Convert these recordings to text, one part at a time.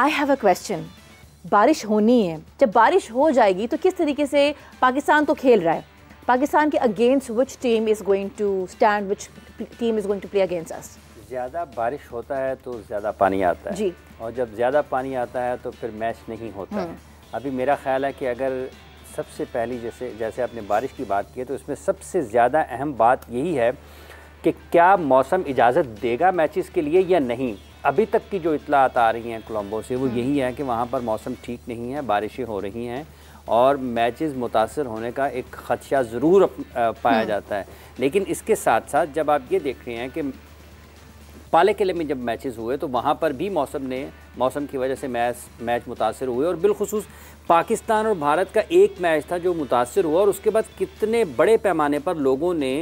I have a question. बारिश होनी है, जब बारिश हो जाएगी तो किस तरीके से पाकिस्तान तो खेल रहा है, पाकिस्तान के against which team is going to stand, which team is going to play against us? ज़्यादा बारिश होता है तो ज़्यादा पानी आता है जी, और जब ज़्यादा पानी आता है तो फिर मैच नहीं होता है। अभी मेरा ख्याल है कि अगर सबसे पहली जैसे आपने बारिश की बात की है तो इसमें सबसे ज़्यादा अहम बात यही है कि क्या मौसम इजाज़त देगा मैचेस के लिए या नहीं। अभी तक की जो इत्तलात आ रही हैं कोलंबो से वो यही है कि वहाँ पर मौसम ठीक नहीं है, बारिशें हो रही हैं और मैचेस मुतासर होने का एक ख़दशा ज़रूर पाया जाता है। लेकिन इसके साथ साथ जब आप ये देख रहे हैं कि पाले किले में जब मैचेस हुए तो वहाँ पर भी मौसम की वजह से मैच मुतासर हुए और बिलखुसूस पाकिस्तान और भारत का एक मैच था जो मुतासर हुआ और उसके बाद कितने बड़े पैमाने पर लोगों ने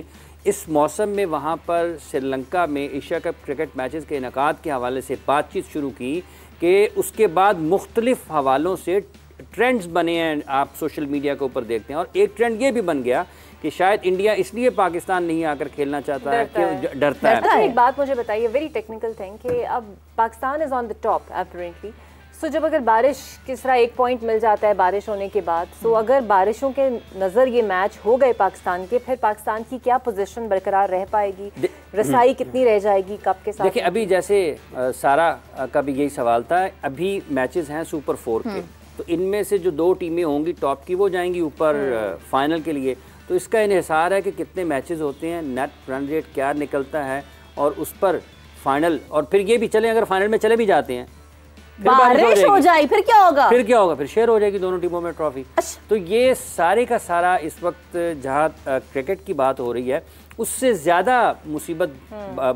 इस मौसम में वहाँ पर श्रीलंका में एशिया कप क्रिकेट मैचेस के इनेकाद के हवाले से बातचीत शुरू की कि उसके बाद मुख्तलिफ हवालों से ट्रेंड्स बने हैं, आप सोशल मीडिया के ऊपर देखते हैं और एक ट्रेंड ये भी बन गया कि शायद इंडिया इसलिए पाकिस्तान नहीं आकर खेलना चाहता है कि डरता है। एक बात मुझे बताइए, वेरी टेक्निकल थिंग, कि अब Pakistan is on the top apparently, so जब अगर बारिश किस तरह एक पॉइंट मिल जाता है बारिश होने के बाद, सो अगर बारिशों के नज़र ये मैच हो गए पाकिस्तान के, फिर पाकिस्तान की क्या पोजीशन बरकरार रह पाएगी, रसाई कितनी रह जाएगी कप के साथ? देखिए अभी जैसे सारा का भी यही सवाल था, अभी मैचेस हैं सुपर 4 के, तो इनमें से जो 2 टीमें होंगी टॉप की वो जाएंगी ऊपर फाइनल के लिए। तो इसका इन्हिसार है कि कितने मैचेस होते हैं, नेट रन रेट क्या निकलता है और उस पर फाइनल, और फिर ये भी चले अगर फाइनल में चले भी जाते हैं बारिश हो जाए फिर क्या होगा? फिर शेयर हो जाएगी दोनों टीमों में ट्रॉफी। तो ये सारे का सारा इस वक्त जहाँ क्रिकेट की बात हो रही है उससे ज़्यादा मुसीबत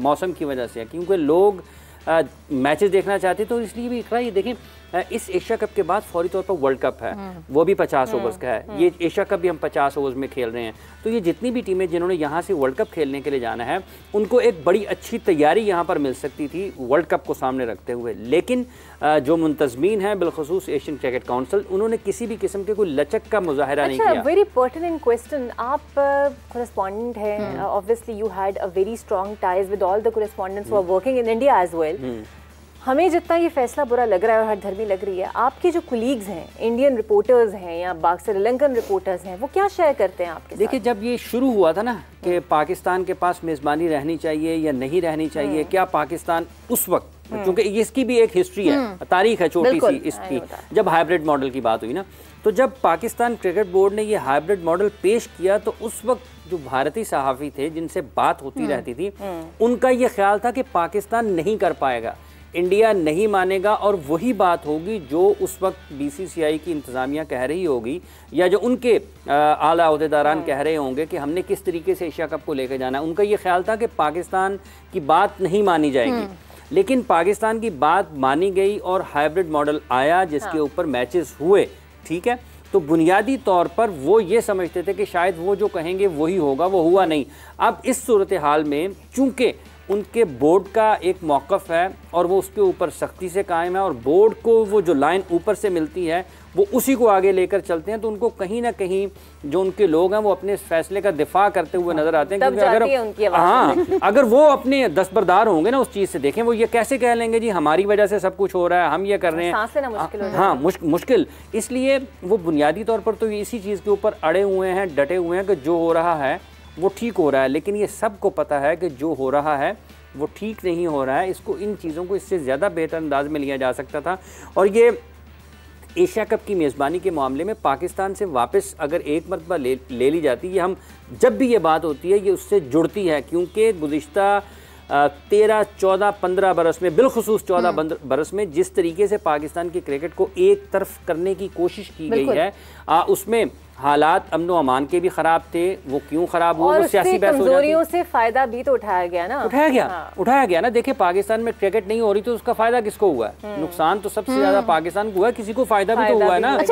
मौसम की वजह से है, क्योंकि लोग मैचेस देखना चाहते तो इसलिए भी ये देखें इस एशिया कप के बाद फौरी तौर पर वर्ल्ड कप है, वो भी 50 ओवर्स का है, ये एशिया कप भी हम 50 ओवर्स में खेल रहे हैं। तो ये जितनी भी टीमें जिन्होंने यहाँ से वर्ल्ड कप खेलने के लिए जाना है उनको एक बड़ी अच्छी तैयारी यहाँ पर मिल सकती थी वर्ल्ड कप को सामने रखते हुए, लेकिन जो मुंतजमीन हैं बिलखसूस एशियन क्रिकेट काउंसिल, उन्होंने किसी भी किस्म के कोई लचक का मुजाहरा नहीं किया। वेरी पर्टिनेंट क्वेश्चन, आप कॉरेस्पॉन्डेंट हैं, obviously you had a very strong ties with all the correspondents who are working in India as well. हमें जितना ये फैसला बुरा लग रहा है और हर धर्मी लग रही है, आपके जो कुलीग्स हैं, इंडियन रिपोर्टर्स हैं या श्रीलंकन रिपोर्टर्स हैं, वो क्या शेयर करते हैं आपके साथ? देखिए जब ये शुरू हुआ था ना कि पाकिस्तान के पास मेज़बानी रहनी चाहिए या नहीं रहनी चाहिए, क्या पाकिस्तान उस वक्त, क्योंकि इसकी भी एक हिस्ट्री है, तारीख है छोटी सी इसकी, जब हाइब्रिड मॉडल की बात हुई ना, तो जब पाकिस्तान क्रिकेट बोर्ड ने ये हाइब्रिड मॉडल पेश किया तो उस वक्त जो भारतीय सहाफ़ी थे जिनसे बात होती रहती थी उनका ये ख्याल था कि पाकिस्तान नहीं कर पाएगा, इंडिया नहीं मानेगा और वही बात होगी जो उस वक्त बीसीसीआई की इंतज़ामिया कह रही होगी या जो उनके आला अहदेदारान कह रहे होंगे कि हमने किस तरीके से एशिया कप को लेकर जाना है। उनका ये ख्याल था कि पाकिस्तान की बात नहीं मानी जाएगी, लेकिन पाकिस्तान की बात मानी गई और हाइब्रिड मॉडल आया जिसके ऊपर मैचेस हुए, ठीक है। तो बुनियादी तौर पर वो ये समझते थे कि शायद वो जो कहेंगे वही होगा, वो हुआ नहीं। अब इस सूरत हाल में चूँकि उनके बोर्ड का एक मौक़िफ़ है और वो उसके ऊपर सख्ती से कायम है और बोर्ड को वो जो लाइन ऊपर से मिलती है वो उसी को आगे लेकर चलते हैं, तो उनको कहीं ना कहीं जो उनके लोग हैं वो अपने फैसले का दिफा करते हुए नजर आते हैं। क्योंकि अगर वो अपने दस्तबरदार होंगे ना उस चीज़ से, देखें वो ये कैसे कह लेंगे जी हमारी वजह से सब कुछ हो रहा है, हम ये कर रहे हैं, हाँ मुश्किल। इसलिए वो बुनियादी तौर पर तो इसी चीज़ के ऊपर अड़े हुए हैं, डटे हुए हैं कि जो हो रहा है वो ठीक हो रहा है, लेकिन ये सबको पता है कि जो हो रहा है वो ठीक नहीं हो रहा है। इसको इन चीज़ों को इससे ज़्यादा बेहतर अंदाज में लिया जा सकता था और ये एशिया कप की मेज़बानी के मामले में पाकिस्तान से वापस अगर एक मरतबा ले ली जाती है, हम जब भी ये बात होती है ये उससे जुड़ती है, क्योंकि गुज़िश्ता 13, 14, 15 बरस में, बिलखुसूस 14 बरस में जिस तरीके से पाकिस्तान की क्रिकेट को एक तरफ करने की कोशिश की गई है, उसमें हालात अमन व अमान के भी ख़राब थे। वो क्यों ख़राब हुए, वो सियासी बहस हो जाती है। से फ़ायदा भी तो उठाया गया ना, उठाया गया ना। देखिए पाकिस्तान में क्रिकेट नहीं हो रही तो उसका फ़ायदा किसको हुआ है? नुकसान तो सबसे ज़्यादा पाकिस्तान को हुआ है, किसी को फ़ायदा भी तो हुआ है ना।